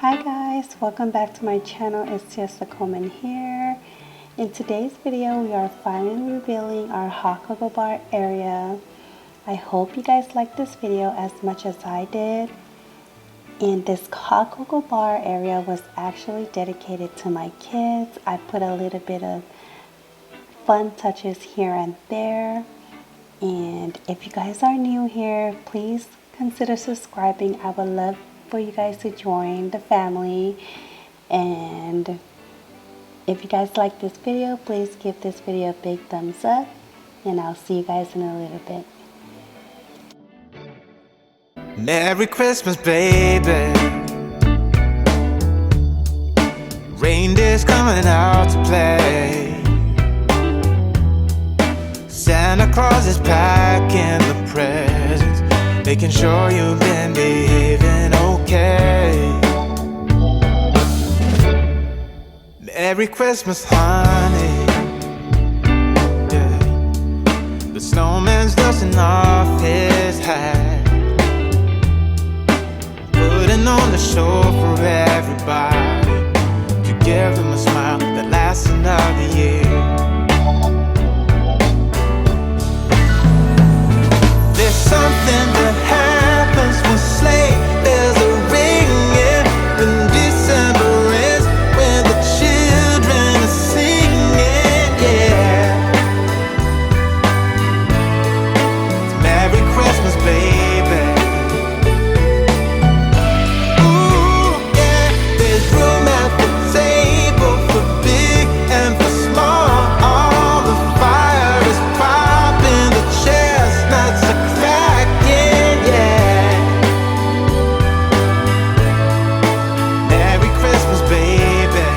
Hi guys, welcome back to my channel. It's Jessica Coleman here. In today's video, we are finally revealing our hot cocoa bar area. I hope you guys liked this video as much as I did. And this hot cocoa bar area was actually dedicated to my kids. I put a little bit of fun touches here and there. And if you guys are new here, please consider subscribing. I would love for you guys to join the family. And if you guys like this video, please give this video a big thumbs up, and I'll see you guys in a little bit. Merry Christmas, baby. Reindeer's coming out to play. Santa Claus is packing the presents, making sure you've been behaving okay. Merry Christmas, honey. Yeah. The snowman's dusting off his hat, putting on the show for everybody, to give them a smile that lasts another year. There's something that happens when sleigh bells are ringing, when December ends, when the children are singing, yeah. It's Merry Christmas, baby. Ooh, yeah. There's room at the table for big and for small. All the fire is popping, the chestnuts are cracking, yeah. Merry Christmas, baby.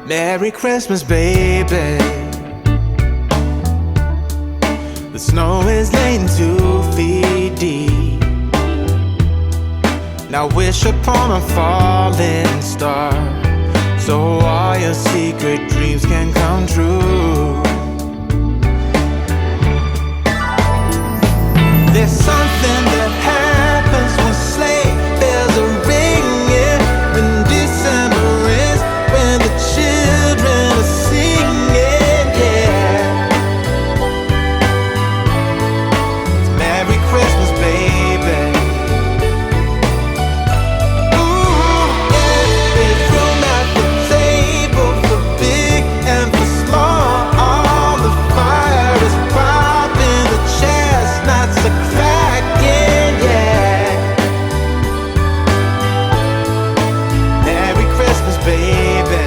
Merry Christmas, baby. The snow is laying 2 feet deep. Now wish upon a falling star, so all your secret dreams can come true. There's something that happens when sleigh bells are ringing, when December ends, when the children are singing, yeah. It's Merry Christmas, baby. Ooh, yeah. There's room at the table for big and for small. All the fire is popping, the chestnuts are cracking, yeah. Merry Christmas, baby.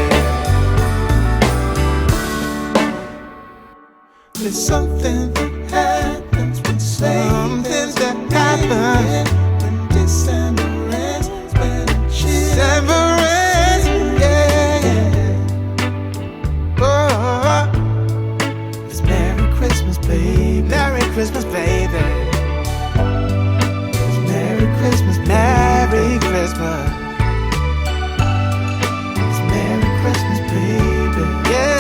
There's something that happens when something that happens when December ends, when December ends, yeah, yeah. Oh, it's Merry Christmas, baby. Merry Christmas, baby. It's Merry Christmas, Merry Christmas. It's Merry Christmas, baby. Yeah.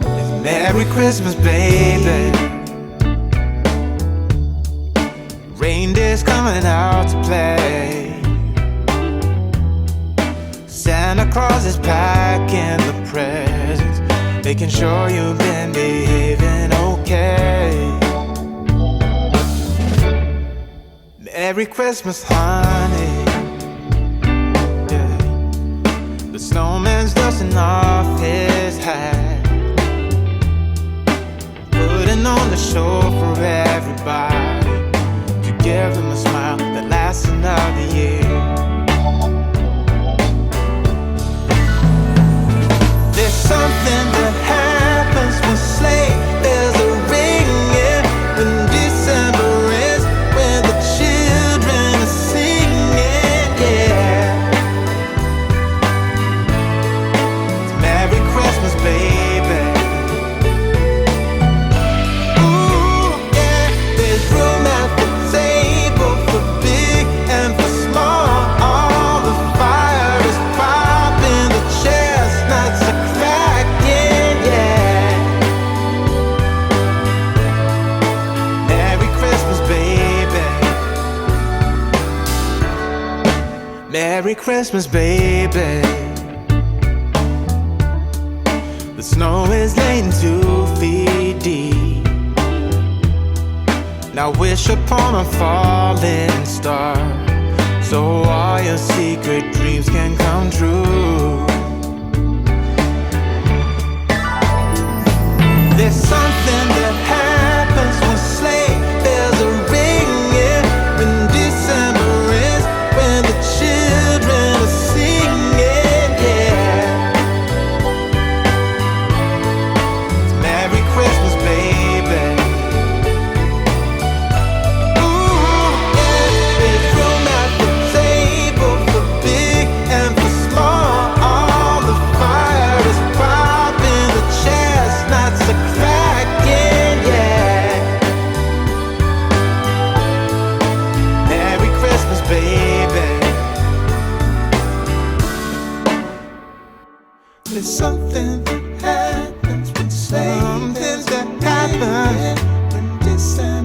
It's Merry Christmas, baby. Reindeer's coming out to play. Santa Claus is packing the presents, making sure you've been behaving okay. Merry Christmas, honey. Yeah. The snowman's dusting off his hat, putting on the show for everybody, to give them a smile that lasts another year. There's something that happens when sleigh bells are ringing, when December ends, when the children are singing, yeah. It's Merry Christmas, baby. Ooh, yeah. There's room at the table for big and for small. All the fire is popping, the chestnuts are cracking, yeah. Merry Christmas, baby. The snow is laying 2 feet deep. Now wish upon a falling star, so all your secret dreams can come true. There's something that happens when sleigh bells are ringing, when December is, when the children are singing, yeah. It's Merry Christmas, baby. Ooh, yeah. There's room at the table for big and for small. All the fire is popping, the chestnuts are cracking, yeah. Merry Christmas, baby. There's something that happens when sleigh bells are ringing, when December